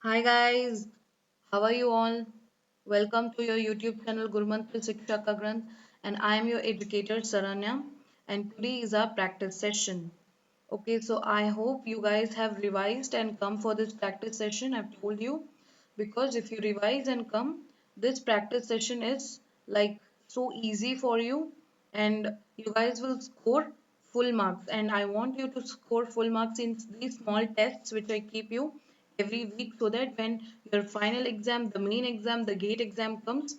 Hi guys, how are you all? Welcome to your YouTube channel Gurmantra Shiksha ka Granth, and I am your educator Saranya, and today is our practice session. Okay, so I hope you guys have revised and come for this practice session. I've told you because if you revise and come, this practice session is like so easy for you, and you guys will score full marks. And I want you to score full marks in these small tests which I keep you every week so that when your final exam, the main exam, the gate exam comes,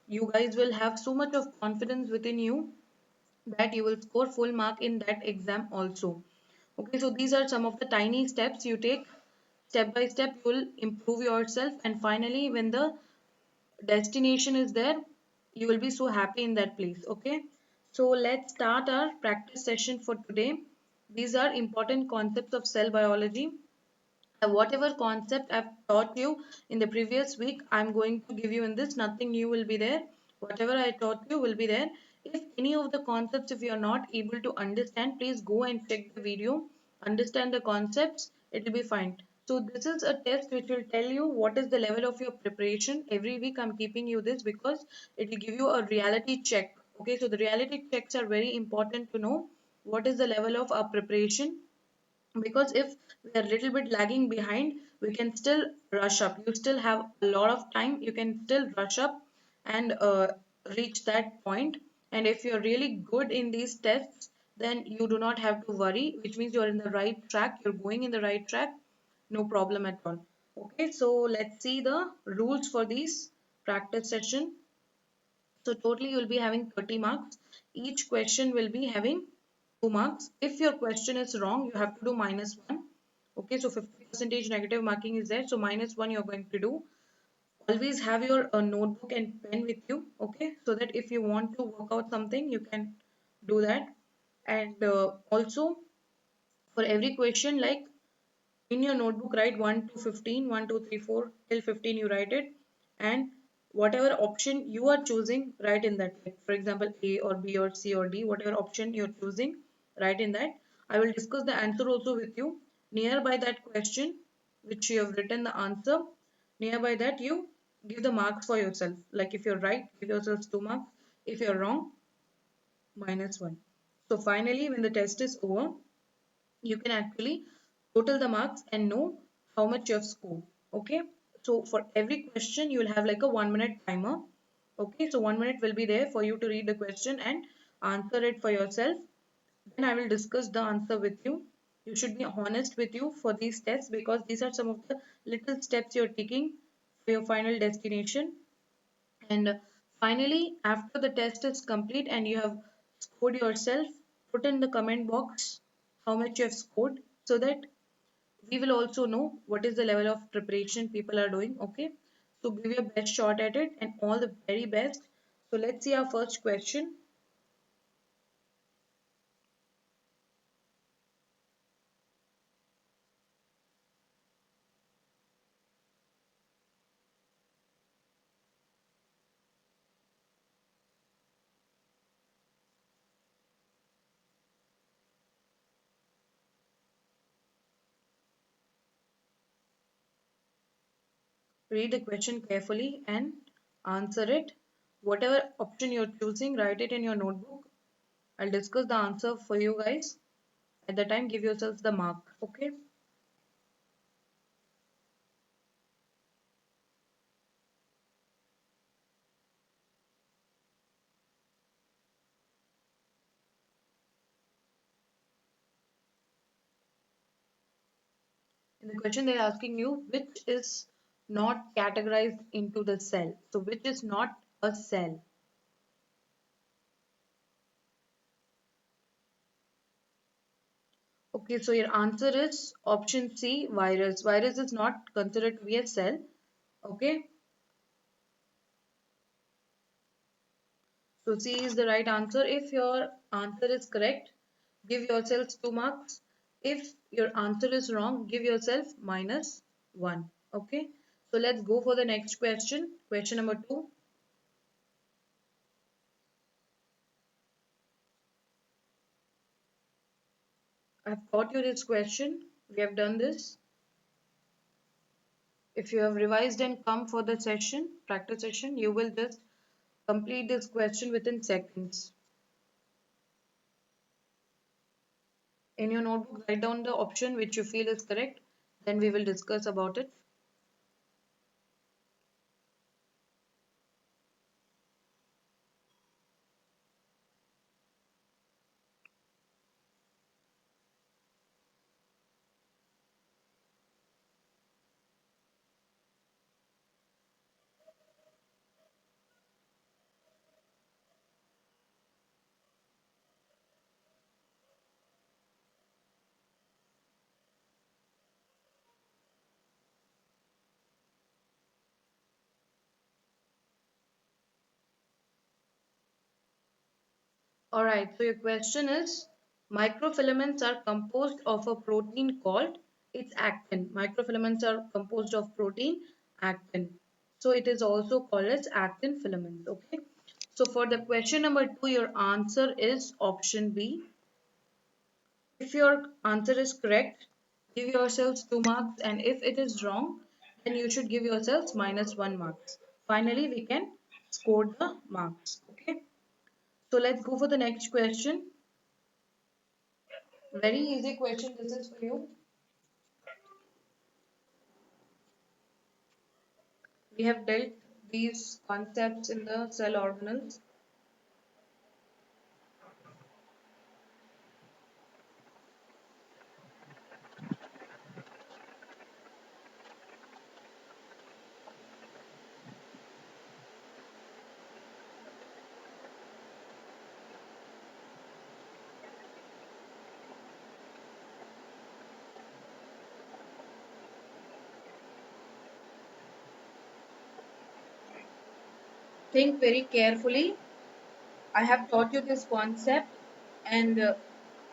you guys will have so much of confidence within you that you will score full mark in that exam also. Okay, so these are some of the tiny steps you take. Step by step, you will improve yourself, and finally, when the destination is there, you will be so happy in that place. Okay, so let's start our practice session for today. These are important concepts of cell biology. Whatever concept I've taught you in the previous week, I'm going to give you in this. Nothing new will be there. Whatever I taught you will be there. If any of the concepts, if you are not able to understand, please go and check the video, understand the concepts, it will be fine. So this is a test which will tell you what is the level of your preparation. Every week I'm keeping you this because it will give you a reality check. Okay, so the reality checks are very important to know what is the level of our preparation, because if we are a little bit lagging behind, we can still rush up. You still have a lot of time, you can still rush up and reach that point. And if you're really good in these tests, then you do not have to worry, which means you're in the right track, you're going in the right track, no problem at all. Okay, so let's see the rules for this practice session. So totally you'll be having 30 marks. Each question will be having 2 marks. If your question is wrong, you have to do -1. Okay, so 50% negative marking is there. So -1 you're going to do. Always have your notebook and pen with you. Okay, so that if you want to work out something, you can do that. And also for every question, like in your notebook, write 1 to 15, 1, 2, 3, 4 till 15 you write it, and whatever option you are choosing, write in that. Like for example, A or B or C or D, whatever option you're choosing, write in that. I will discuss the answer also with you. Nearby that question which you have written the answer, nearby that you give the marks for yourself. Like if you're right, give yourself 2 marks. If you're wrong, -1. So finally, when the test is over, you can actually total the marks and know how much you have scored. Okay, so for every question you will have like a 1 minute timer. Okay, so 1 minute will be there for you to read the question and answer it for yourself. Then I will discuss the answer with you. You should be honest with you for these tests, because these are some of the little steps you're taking for your final destination. And finally, after the test is complete and you have scored yourself, put in the comment box how much you have scored, so that we will also know what is the level of preparation people are doing. Okay, so give your best shot at it and all the very best. So let's see our first question. Read the question carefully and answer it. Whatever option you're choosing, write it in your notebook. I'll discuss the answer for you guys. At the time, give yourselves the mark. Okay. In the question, they're asking you which is not categorized into the cell. So, which is not a cell? Okay, so your answer is option C, virus. Virus is not considered to be a cell. Okay, so C is the right answer. If your answer is correct, give yourself 2 marks. If your answer is wrong, give yourself -1. Okay, so let's go for the next question. Question number 2. I've taught you this question. We have done this. If you have revised and come for the session, practice session, you will just complete this question within seconds. In your notebook, write down the option which you feel is correct. Then we will discuss about it. Alright, so your question is microfilaments are composed of a protein called it's actin. Microfilaments are composed of protein actin. So it is also called as actin filaments. Okay. So for the question number 2, your answer is option B. If your answer is correct, give yourselves 2 marks, and if it is wrong, then you should give yourselves minus 1 marks. Finally, we can score the marks. Okay. So let's go for the next question. Very easy question this is for you. We have dealt these concepts in the cell organelles. Think very carefully. I have taught you this concept, and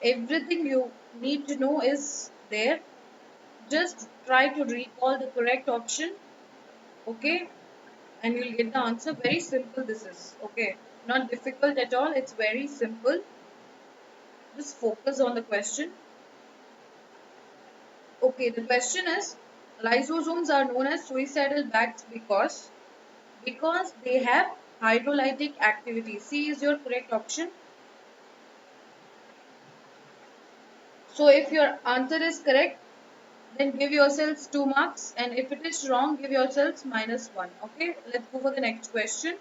everything you need to know is there. Just try to recall the correct option, okay? And you'll get the answer. Very simple this is, okay? Not difficult at all. It's very simple. Just focus on the question. Okay, the question is lysosomes are known as suicidal bats because they have hydrolytic activity. C is your correct option. So if your answer is correct, then give yourselves 2 marks, and if it is wrong, give yourselves minus 1. Okay, let's go for the next question.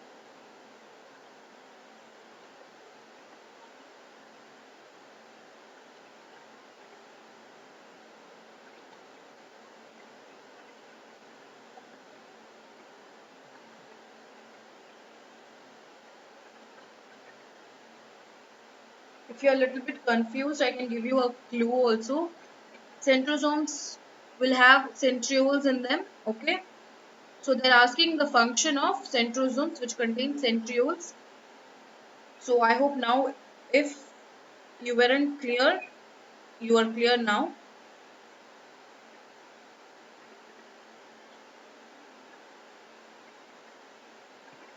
If you're a little bit confused, I can give you a clue also. Centrosomes will have centrioles in them. Okay, so they're asking the function of centrosomes which contain centrioles. So I hope now, if you weren't clear, you are clear now.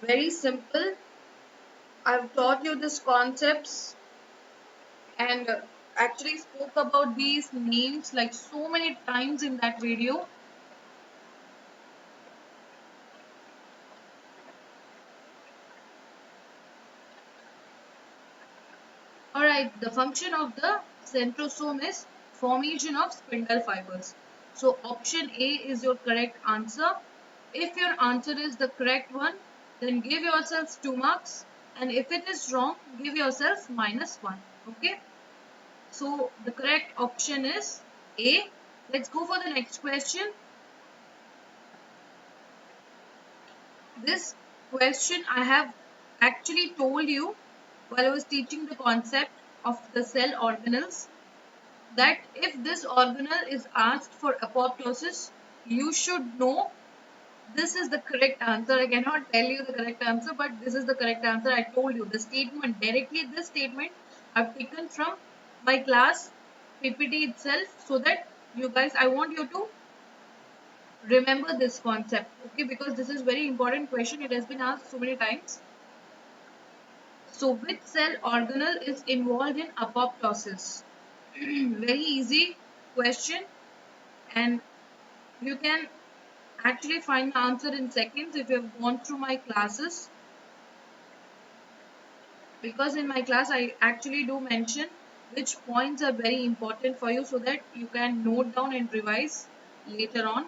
Very simple. I've taught you these concepts and actually spoke about these names like so many times in that video. Alright, the function of the centrosome is formation of spindle fibers. So option A is your correct answer. If your answer is the correct one, then give yourselves 2 marks, and if it is wrong, give yourselves minus 1. Okay, so the correct option is A. Let's go for the next question. This question I have actually told you while I was teaching the concept of the cell organelles, that if this organelle is asked for apoptosis, you should know this is the correct answer. I cannot tell you the correct answer, but this is the correct answer. I told you the statement directly. This statement I've taken from my class PPT itself, so that you guys, I want you to remember this concept, okay? Because this is very important question. It has been asked so many times. So, which cell organelle is involved in apoptosis? Very easy question, and you can actually find the answer in seconds if you have gone through my classes, because in my class I actually do mention which points are very important for you so that you can note down and revise later on.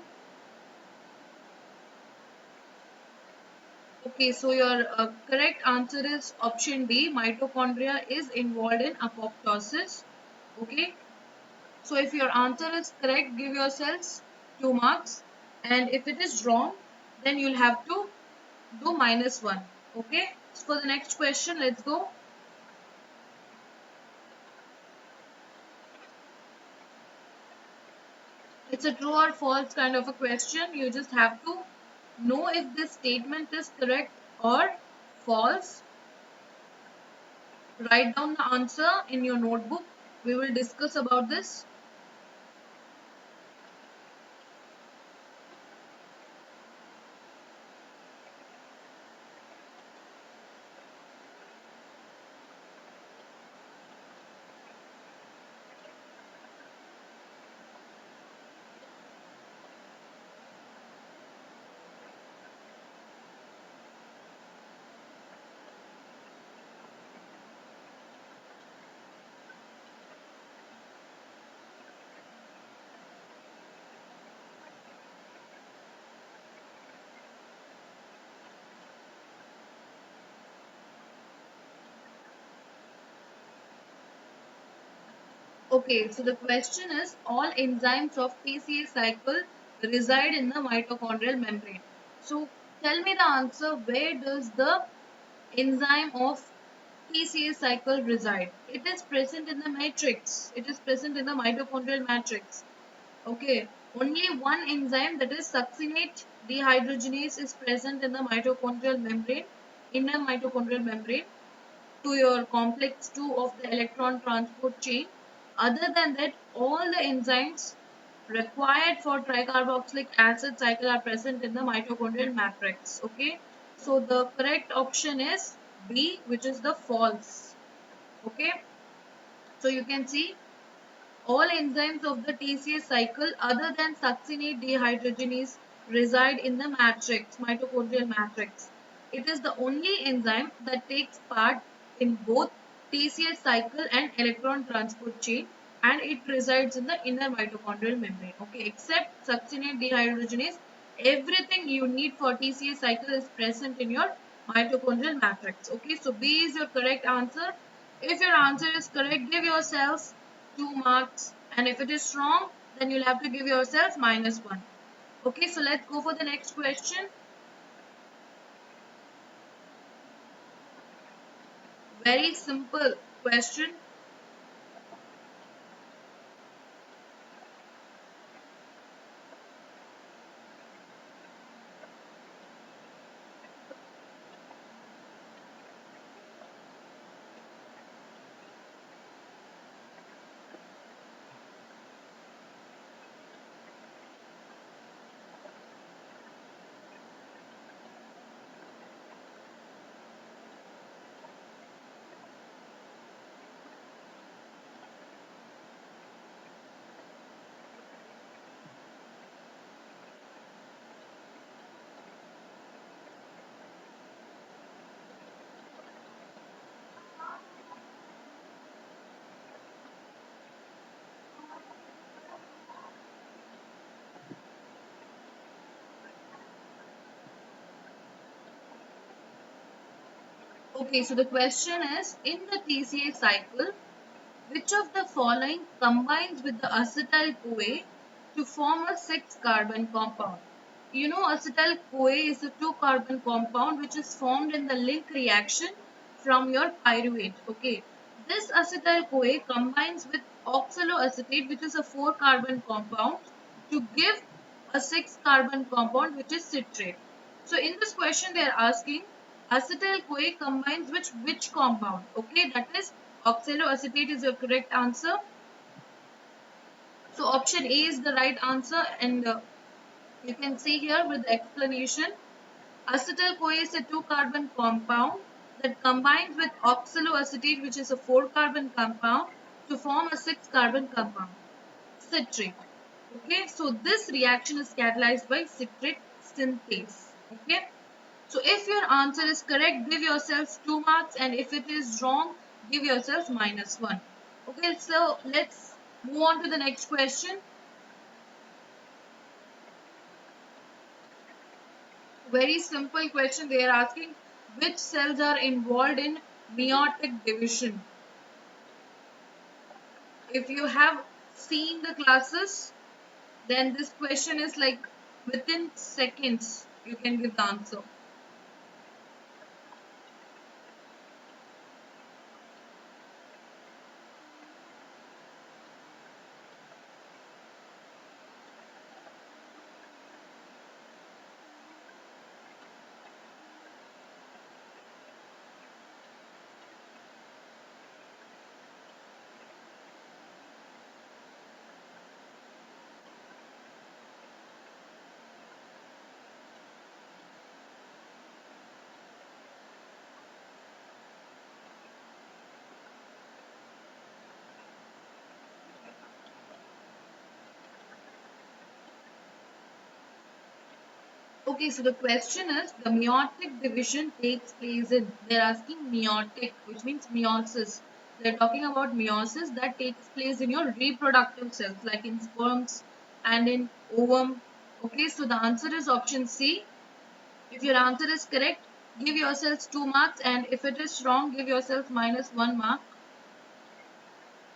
Okay, so your correct answer is option D. Mitochondria is involved in apoptosis. Okay, so if your answer is correct, give yourselves 2 marks, and if it is wrong, then you'll have to do -1. Okay, so for the next question, let's go. It's a true or false kind of a question. You just have to know if this statement is correct or false. Write down the answer in your notebook. We will discuss about this. Okay, so the question is all enzymes of TCA cycle reside in the mitochondrial membrane. So tell me the answer, where does the enzyme of TCA cycle reside? It is present in the matrix. It is present in the mitochondrial matrix. Okay, only one enzyme, that is succinate dehydrogenase, is present in the mitochondrial membrane, inner mitochondrial membrane, to your complex 2 of the electron transport chain. Other than that, all the enzymes required for tricarboxylic acid cycle are present in the mitochondrial matrix. Okay, so the correct option is B, which is the false. Okay, so you can see all enzymes of the TCA cycle other than succinate dehydrogenase reside in the matrix, mitochondrial matrix. It is the only enzyme that takes part in both TCA cycle and electron transport chain, and it resides in the inner mitochondrial membrane. Okay, except succinate dehydrogenase, everything you need for TCA cycle is present in your mitochondrial matrix. Okay, so B is your correct answer. If your answer is correct, give yourselves 2 marks, and if it is wrong, then you'll have to give yourself -1. Okay, so let's go for the next question. Very simple question. Okay, so the question is, in the TCA cycle, which of the following combines with the acetyl CoA to form a 6-carbon compound? You know, acetyl CoA is a 2-carbon compound which is formed in the link reaction from your pyruvate. Okay, this acetyl CoA combines with oxaloacetate, which is a 4-carbon compound, to give a 6-carbon compound which is citrate. So in this question they are asking acetyl CoA combines which compound? Okay, that is oxaloacetate is your correct answer. So option A is the right answer, and you can see here with the explanation. Acetyl CoA is a 2-carbon compound that combines with oxaloacetate, which is a 4-carbon compound, to form a 6-carbon compound, citrate. Okay, so this reaction is catalyzed by citric synthase. Okay. So if your answer is correct, give yourselves 2 marks, and if it is wrong, give yourselves -1. Okay, so let's move on to the next question. Very simple question. They are asking which cells are involved in meiotic division. If you have seen the classes, then this question is like within seconds you can give the answer. Okay, so the question is the meiotic division takes place in, they're asking meiotic, which means meiosis. They're talking about meiosis that takes place in your reproductive cells, like in sperms and in ovum. Okay, so the answer is option C. If your answer is correct, give yourselves 2 marks, and if it is wrong, give yourself -1 mark.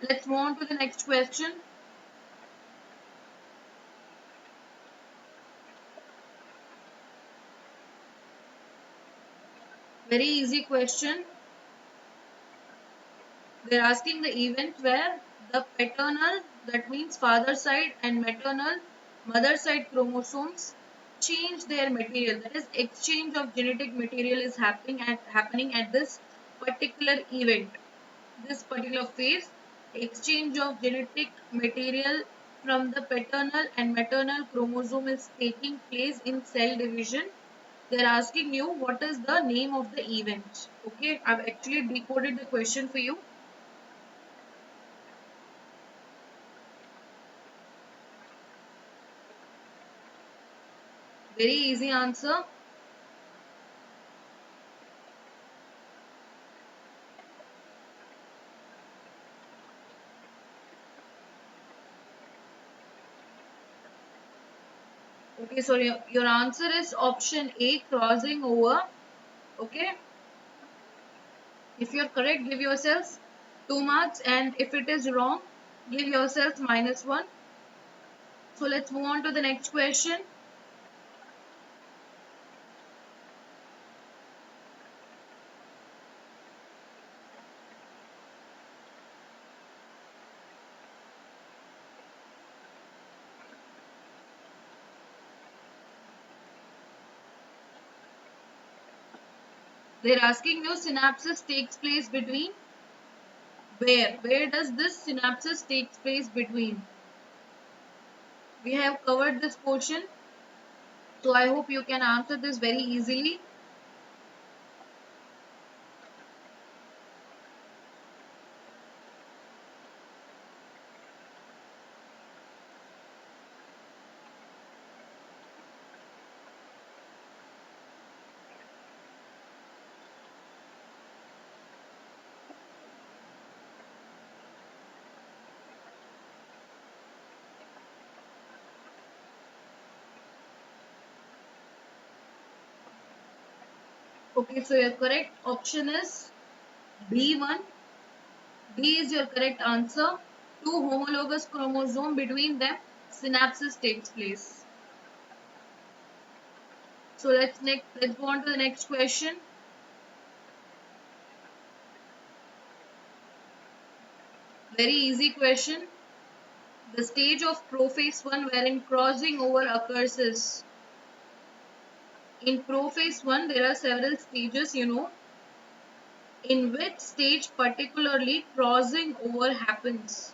Let's move on to the next question. Very easy question. They're asking the event where the paternal, that means father side, and maternal, mother side chromosomes change their material. That is, exchange of genetic material is happening at this particular event. This particular phase, exchange of genetic material from the paternal and maternal chromosome is taking place in cell division. They're asking you what is the name of the event. Okay, I've actually decoded the question for you. Very easy answer. Okay, so your answer is option A, crossing over. Okay, if you're correct, give yourselves 2 marks, and if it is wrong, give yourselves -1. So let's move on to the next question. They're asking you synapses takes place between where? Where does this synapses takes place between? We have covered this portion, so I hope you can answer this very easily. Okay, so your correct option is B1. D is your correct answer. Two homologous chromosomes, between them synapses takes place. So let's go on to the next question. Very easy question. The stage of prophase 1 wherein crossing over occurs is, in prophase 1 there are several stages, in which stage particularly crossing over happens.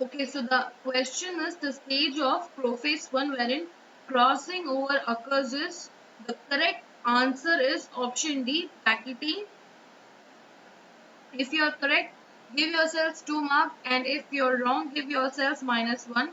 Okay, so the question is the stage of prophase 1 wherein crossing over occurs is the correct answer is option D, bracketing. If you are correct, give yourselves 2 marks, and if you're wrong, give yourselves -1.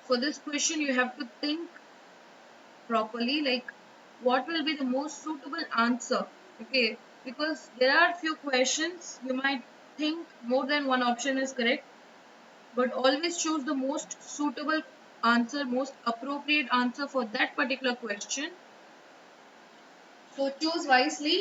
For this question, you have to think properly, like what will be the most suitable answer. Okay, because there are few questions you might think more than one option is correct, but always choose the most suitable answer, most appropriate answer for that particular question. So choose wisely.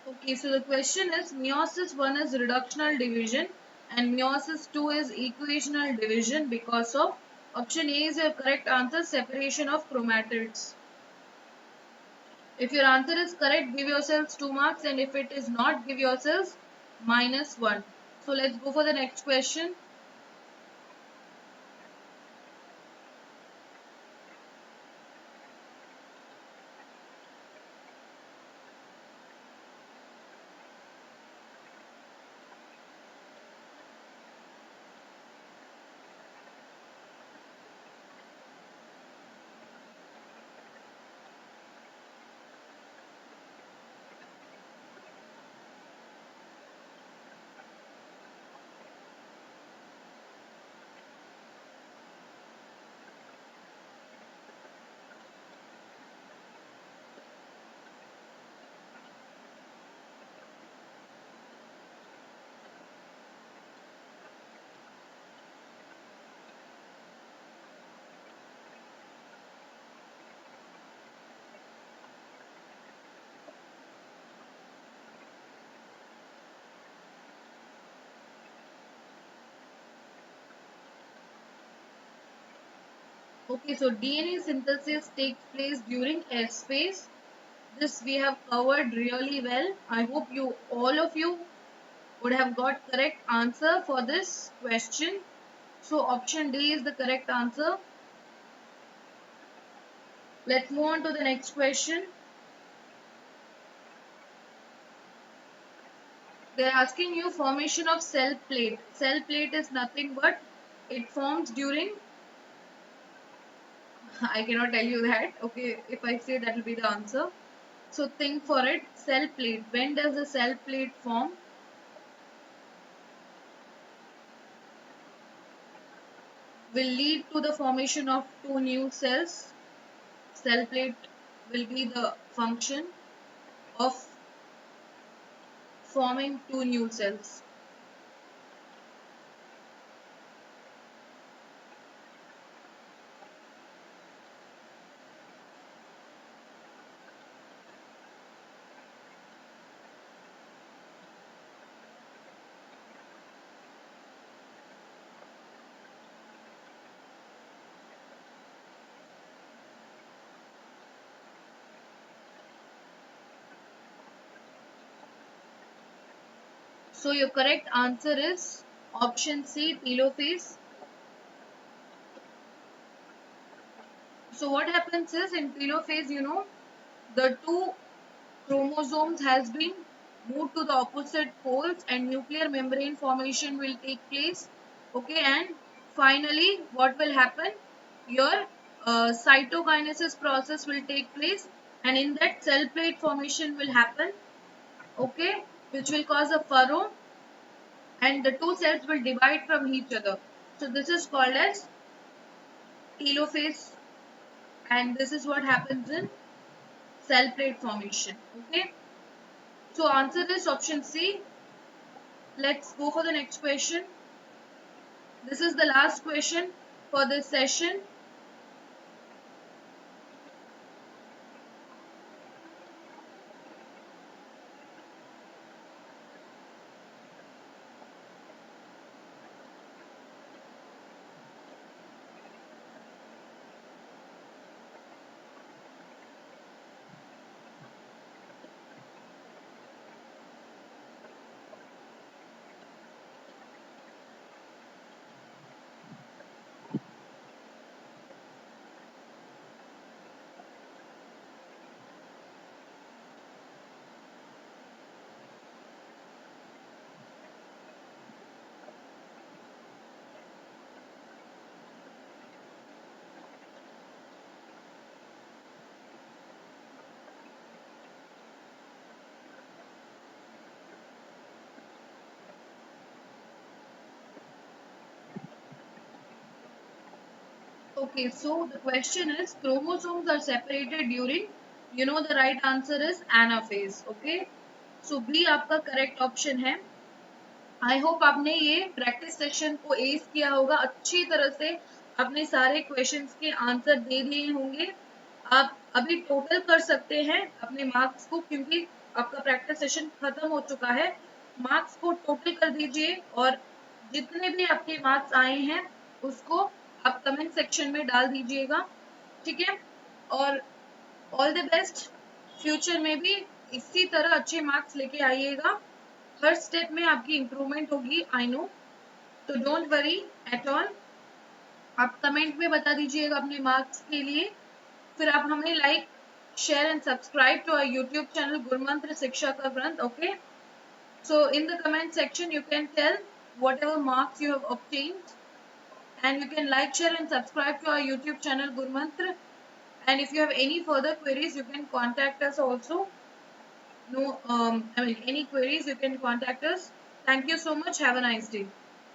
Okay, so the question is meiosis 1 is reductional division and meiosis 2 is equational division because of option A is your correct answer, separation of chromatids. If your answer is correct, give yourselves 2 marks, and if it is not, give yourselves -1. So let's go for the next question. Okay, so DNA synthesis takes place during S phase. This we have covered really well. I hope you all of you would have got correct answer for this question. So option D is the correct answer. Let's move on to the next question. They're asking you formation of cell plate. Cell plate is nothing but it forms during I cannot tell you that. Okay, if I say that will be the answer. So think for it. Cell plate. When does the cell plate form? Will lead to the formation of two new cells. Cell plate will be the function of forming two new cells. So your correct answer is option C, telophase. So what happens is in telophase, the two chromosomes has been moved to the opposite poles and nuclear membrane formation will take place. Okay, and finally what will happen? Your cytokinesis process will take place, and in that cell plate formation will happen. Okay, which will cause a furrow, and the two cells will divide from each other. So this is called as telophase, and this is what happens in cell plate formation. Okay, so answer is option C. Let's go for the next question. This is the last question for this session. Okay, so the question is chromosomes are separated during, the right answer is anaphase. Okay, so B आपका correct option है. I hope आपने ये practice session को S किया होगा अच्छी तरह से. आपने सारे क्वेश्चंस के आंसर दे दिए होंगे. आप अभी टोटल कर सकते हैं अपने मार्क्स को, क्योंकि आपका प्रैक्टिस सेशन खत्म हो चुका है. मार्क्स को टोटल कर दीजिए और जितने भी आपके मार्क्स आए हैं उसको आप कमेंट सेक्शन में डाल दीजिएगा. ठीक है, और ऑल द बेस्ट. फ्यूचर में भी इसी तरह अच्छे मार्क्स लेके आइएगा. हर स्टेप में आपकी इम्प्रूवमेंट होगी, आई नो. तो डोंट वरी एट ऑल. आप कमेंट में बता दीजिएगा अपने मार्क्स के लिए. फिर आप हमें like, share and subscribe to our YouTube channel Gurumantra शिक्षा का ग्रंथ. Okay, so in the comment section you can tell whatever marks you have obtained, and you can like, share and subscribe to our YouTube channel Gurumantra. And if you have any further queries, you can contact us also. No, I mean, any queries, you can contact us. Thank you so much. Have a nice day.